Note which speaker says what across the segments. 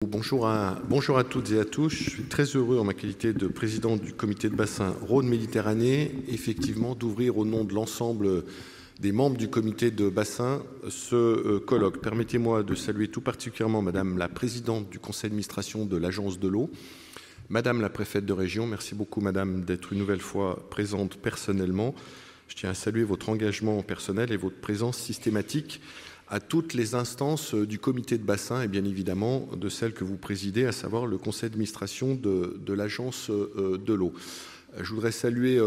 Speaker 1: Bonjour à toutes et à tous. Je suis très heureux en ma qualité de président du comité de bassin Rhône-Méditerranée, effectivement, d'ouvrir au nom de l'ensemble des membres du comité de bassin ce colloque. Permettez-moi de saluer tout particulièrement Madame la présidente du conseil d'administration de l'Agence de l'eau, Madame la préfète de région. Merci beaucoup Madame d'être une nouvelle fois présente personnellement. Je tiens à saluer votre engagement personnel et votre présence systématique à toutes les instances du comité de bassin et bien évidemment de celle que vous présidez, à savoir le conseil d'administration de l'agence de l'eau. Je voudrais saluer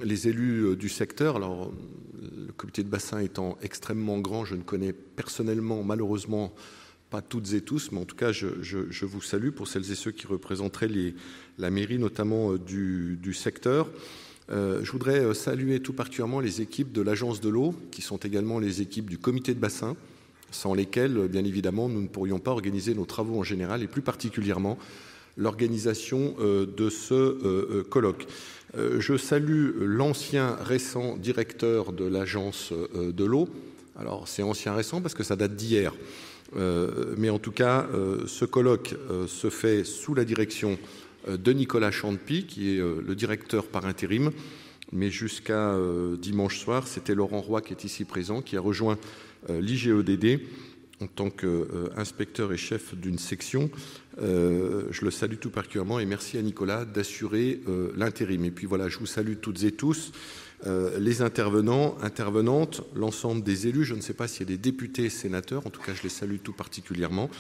Speaker 1: les élus du secteur. Alors, le comité de bassin étant extrêmement grand, je ne connais personnellement, malheureusement, pas toutes et tous, mais en tout cas, je vous salue pour celles et ceux qui représenteraient la mairie, notamment du secteur. Je voudrais saluer tout particulièrement les équipes de l'Agence de l'eau, qui sont également les équipes du comité de bassin, sans lesquelles, bien évidemment, nous ne pourrions pas organiser nos travaux en général, et plus particulièrement l'organisation de ce colloque. Je salue l'ancien récent directeur de l'Agence de l'eau. Alors, c'est ancien récent parce que ça date d'hier. Mais en tout cas, ce colloque se fait sous la direction de Nicolas Champy, qui est le directeur par intérim, mais jusqu'à dimanche soir, c'était Laurent Roy qui est ici présent, qui a rejoint l'IGEDD en tant qu'inspecteur et chef d'une section. Je le salue tout particulièrement et merci à Nicolas d'assurer l'intérim. Et puis voilà, je vous salue toutes et tous, les intervenants, intervenantes, l'ensemble des élus. Je ne sais pas s'il y a des députés et sénateurs, en tout cas je les salue tout particulièrement.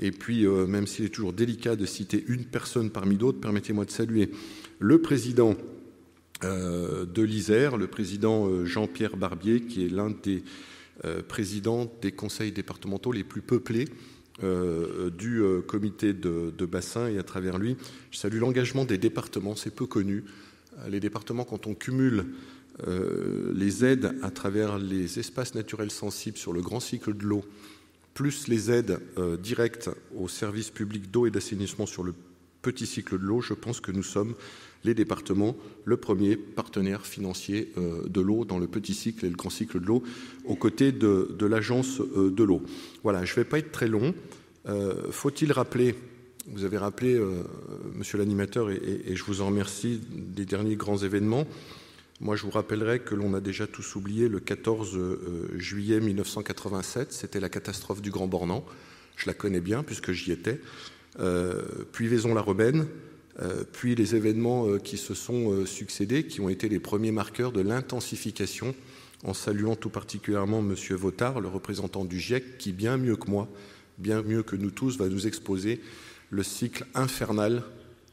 Speaker 1: Et puis, même s'il est toujours délicat de citer une personne parmi d'autres, permettez-moi de saluer le président de l'Isère, le président Jean-Pierre Barbier, qui est l'un des présidents des conseils départementaux les plus peuplés du comité de bassin. Et à travers lui, je salue l'engagement des départements, c'est peu connu. Les départements, quand on cumule les aides à travers les espaces naturels sensibles sur le grand cycle de l'eau, plus les aides directes aux services publics d'eau et d'assainissement sur le petit cycle de l'eau, je pense que nous sommes, les départements, le premier partenaire financier de l'eau dans le petit cycle et le grand cycle de l'eau, aux côtés de l'agence de l'eau. Voilà, je ne vais pas être très long. Faut-il rappeler, vous avez rappelé, monsieur l'animateur, et je vous en remercie, des derniers grands événements. Moi, je vous rappellerai que l'on a déjà tous oublié le 14 juillet 1987, c'était la catastrophe du Grand Bornand. Je la connais bien puisque j'y étais. Puis Vaison-la-Romaine, puis les événements qui se sont succédés, qui ont été les premiers marqueurs de l'intensification, en saluant tout particulièrement monsieur Votard, le représentant du GIEC, qui bien mieux que moi, bien mieux que nous tous, va nous exposer le cycle infernal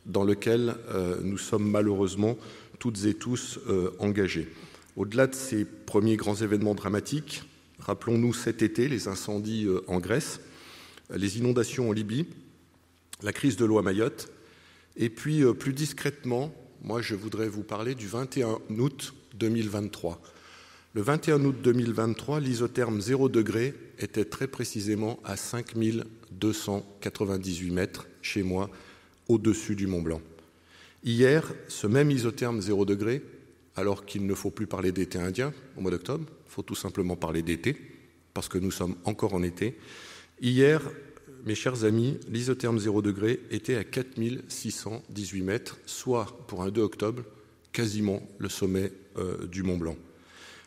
Speaker 1: dans lequel nous sommes malheureusement toutes et tous engagés. Au-delà de ces premiers grands événements dramatiques, rappelons-nous cet été les incendies en Grèce, les inondations en Libye, la crise de l'eau à Mayotte, et puis plus discrètement, moi je voudrais vous parler du 21 août 2023. Le 21 août 2023, l'isotherme 0 degré était très précisément à 5298 mètres chez moi, au-dessus du Mont Blanc. Hier, ce même isotherme 0 degré, alors qu'il ne faut plus parler d'été indien au mois d'octobre, il faut tout simplement parler d'été, parce que nous sommes encore en été. Hier, mes chers amis, l'isotherme 0 degré était à 4618 mètres, soit pour un 2 octobre, quasiment le sommet du Mont Blanc.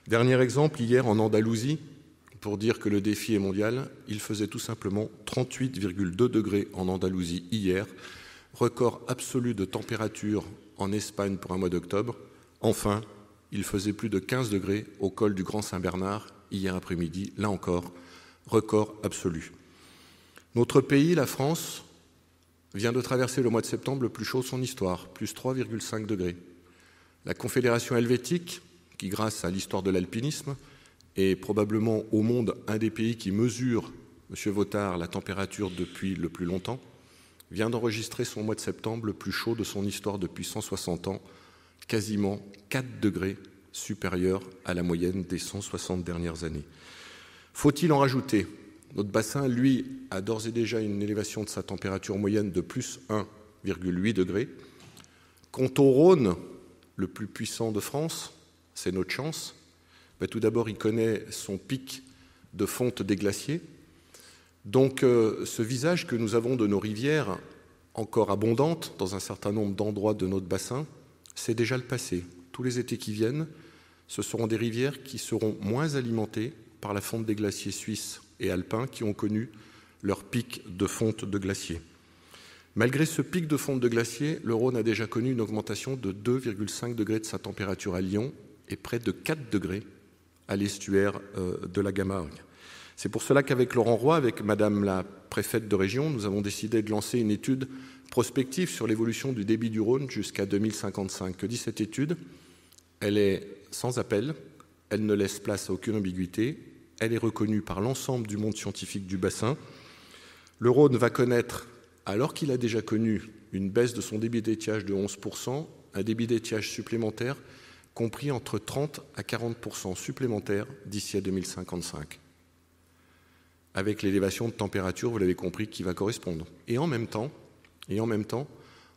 Speaker 1: Dernier exemple, hier en Andalousie, pour dire que le défi est mondial, il faisait tout simplement 38,2 degrés en Andalousie hier, record absolu de température en Espagne pour un mois d'octobre. Enfin, il faisait plus de 15 degrés au col du Grand Saint-Bernard hier après-midi. Là encore, record absolu. Notre pays, la France, vient de traverser le mois de septembre le plus chaud de son histoire, plus 3,5 degrés. La Confédération helvétique, qui grâce à l'histoire de l'alpinisme, est probablement au monde un des pays qui mesure, monsieur Votard, la température depuis le plus longtemps, vient d'enregistrer son mois de septembre le plus chaud de son histoire depuis 160 ans, quasiment 4 degrés supérieur à la moyenne des 160 dernières années. Faut-il en rajouter ? Notre bassin, lui, a d'ores et déjà une élévation de sa température moyenne de plus 1,8 degrés. Quant au Rhône, le plus puissant de France, c'est notre chance. Tout d'abord, il connaît son pic de fonte des glaciers. Donc ce visage que nous avons de nos rivières, encore abondantes dans un certain nombre d'endroits de notre bassin, c'est déjà le passé. Tous les étés qui viennent, ce seront des rivières qui seront moins alimentées par la fonte des glaciers suisses et alpins qui ont connu leur pic de fonte de glaciers. Malgré ce pic de fonte de glaciers, le Rhône a déjà connu une augmentation de 2,5 degrés de sa température à Lyon et près de 4 degrés à l'estuaire de la Camargue. C'est pour cela qu'avec Laurent Roy, avec Madame la préfète de région, nous avons décidé de lancer une étude prospective sur l'évolution du débit du Rhône jusqu'à 2055. Que dit cette étude? Elle est sans appel, elle ne laisse place à aucune ambiguïté, elle est reconnue par l'ensemble du monde scientifique du bassin. Le Rhône va connaître, alors qu'il a déjà connu une baisse de son débit d'étiage de 11%, un débit d'étiage supplémentaire compris entre 30 à 40% supplémentaires d'ici à 2055. Avec l'élévation de température, vous l'avez compris, qui va correspondre. Et en même temps,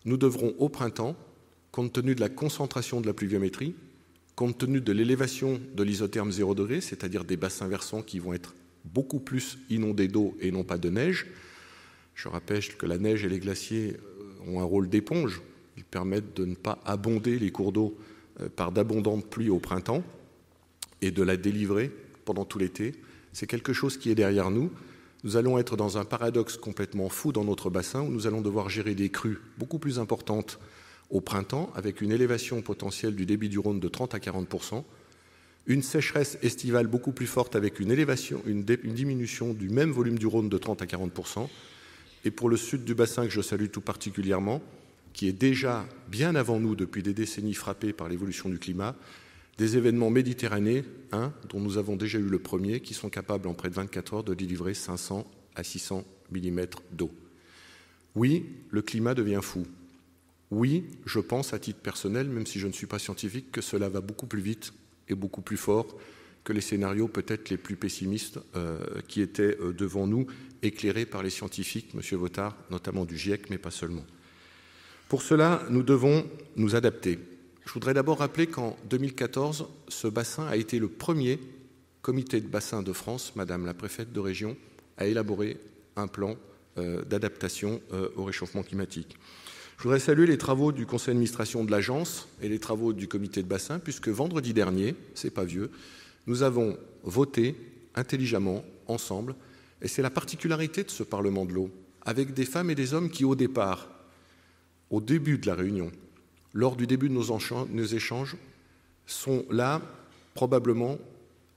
Speaker 1: nous devrons au printemps, compte tenu de la concentration de la pluviométrie, compte tenu de l'élévation de l'isotherme 0 degré, c'est-à-dire des bassins versants qui vont être beaucoup plus inondés d'eau et non pas de neige. Je rappelle que la neige et les glaciers ont un rôle d'éponge. Ils permettent de ne pas abonder les cours d'eau par d'abondantes pluies au printemps et de la délivrer pendant tout l'été. C'est quelque chose qui est derrière nous. Nous allons être dans un paradoxe complètement fou dans notre bassin où nous allons devoir gérer des crues beaucoup plus importantes au printemps avec une élévation potentielle du débit du Rhône de 30 à 40%, une sécheresse estivale beaucoup plus forte avec une diminution du même volume du Rhône de 30 à 40%, et pour le sud du bassin que je salue tout particulièrement, qui est déjà bien avant nous depuis des décennies frappé par l'évolution du climat, des événements méditerranéens, dont nous avons déjà eu le premier, qui sont capables en près de 24 heures de délivrer 500 à 600 mm d'eau. Oui, le climat devient fou. Oui, je pense à titre personnel, même si je ne suis pas scientifique, que cela va beaucoup plus vite et beaucoup plus fort que les scénarios peut-être les plus pessimistes qui étaient devant nous, éclairés par les scientifiques, M. Votard, notamment du GIEC, mais pas seulement. Pour cela, nous devons nous adapter. Je voudrais d'abord rappeler qu'en 2014, ce bassin a été le premier comité de bassin de France, Madame la préfète de région, à élaborer un plan d'adaptation au réchauffement climatique. Je voudrais saluer les travaux du conseil d'administration de l'agence et les travaux du comité de bassin, puisque vendredi dernier, c'est pas vieux, nous avons voté intelligemment, ensemble, et c'est la particularité de ce Parlement de l'eau, avec des femmes et des hommes qui, au départ, au début de la réunion, lors du début de nos échanges, sont là, probablement,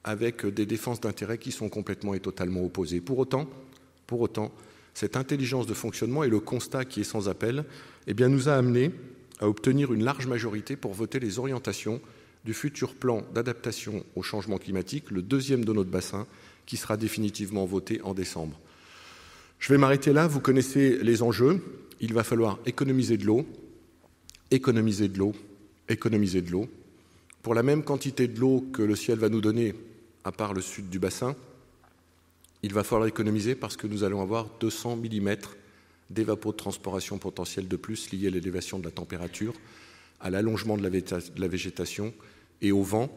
Speaker 1: avec des défenses d'intérêts qui sont complètement et totalement opposées. Pour autant, cette intelligence de fonctionnement et le constat qui est sans appel, nous a amené à obtenir une large majorité pour voter les orientations du futur plan d'adaptation au changement climatique, le deuxième de notre bassin, qui sera définitivement voté en décembre. Je vais m'arrêter là, vous connaissez les enjeux. Il va falloir économiser de l'eau, économiser de l'eau, économiser de l'eau. Pour la même quantité de l'eau que le ciel va nous donner, à part le sud du bassin, il va falloir économiser parce que nous allons avoir 200 mm d'évapotranspiration potentielle de plus liés à l'élévation de la température, à l'allongement de la végétation et au vent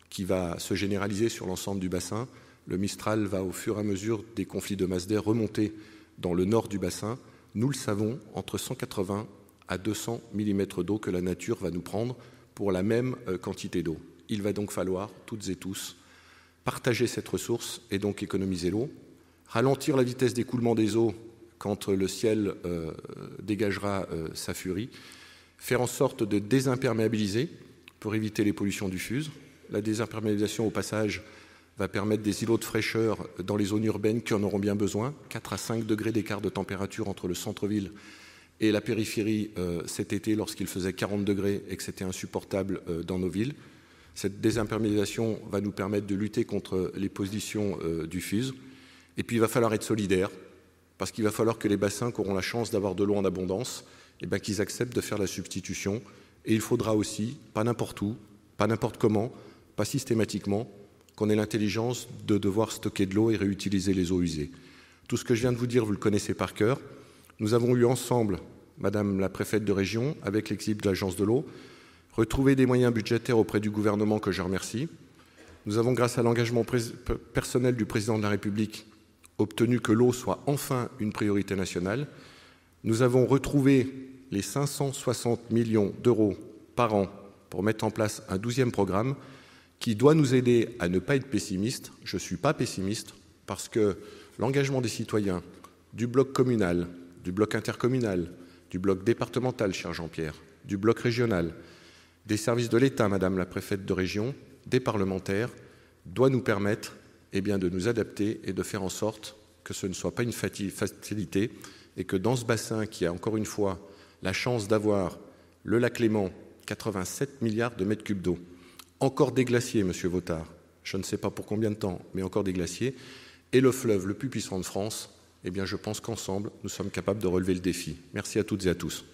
Speaker 1: qui va se généraliser sur l'ensemble du bassin. Le Mistral va, au fur et à mesure des conflits de masse d'air, remonter dans le nord du bassin. Nous le savons, entre 180 à 200 mm d'eau que la nature va nous prendre pour la même quantité d'eau. Il va donc falloir, toutes et tous, partager cette ressource et donc économiser l'eau, ralentir la vitesse d'écoulement des eaux quand le ciel dégagera sa furie, faire en sorte de désimperméabiliser pour éviter les pollutions diffuses. La désimperméabilisation, au passage, va permettre des îlots de fraîcheur dans les zones urbaines qui en auront bien besoin, 4 à 5 degrés d'écart de température entre le centre-ville et la périphérie cet été lorsqu'il faisait 40 degrés et que c'était insupportable dans nos villes. Cette désimperméabilisation va nous permettre de lutter contre les pollutions diffuses. Et puis il va falloir être solidaire, parce qu'il va falloir que les bassins qui auront la chance d'avoir de l'eau en abondance, qu'ils acceptent de faire la substitution. Et il faudra aussi, pas n'importe où, pas n'importe comment, pas systématiquement, qu'on ait l'intelligence de devoir stocker de l'eau et réutiliser les eaux usées. Tout ce que je viens de vous dire, vous le connaissez par cœur. Nous avons eu ensemble, Madame la préfète de région, avec l'équipe de l'Agence de l'eau, retrouver des moyens budgétaires auprès du gouvernement que je remercie. Nous avons, grâce à l'engagement personnel du président de la République, obtenu que l'eau soit enfin une priorité nationale. Nous avons retrouvé les 560 millions d'euros par an pour mettre en place un 12e programme qui doit nous aider à ne pas être pessimiste. Je ne suis pas pessimiste parce que l'engagement des citoyens du bloc communal, du bloc intercommunal, du bloc départemental, cher Jean-Pierre, du bloc régional, des services de l'État, Madame la préfète de région, des parlementaires, doit nous permettre de nous adapter et de faire en sorte que ce ne soit pas une facilité et que dans ce bassin qui a encore une fois la chance d'avoir le lac Léman, 87 milliards de mètres cubes d'eau, encore des glaciers, Monsieur Vautard, je ne sais pas pour combien de temps, mais encore des glaciers, et le fleuve le plus puissant de France, je pense qu'ensemble, nous sommes capables de relever le défi. Merci à toutes et à tous.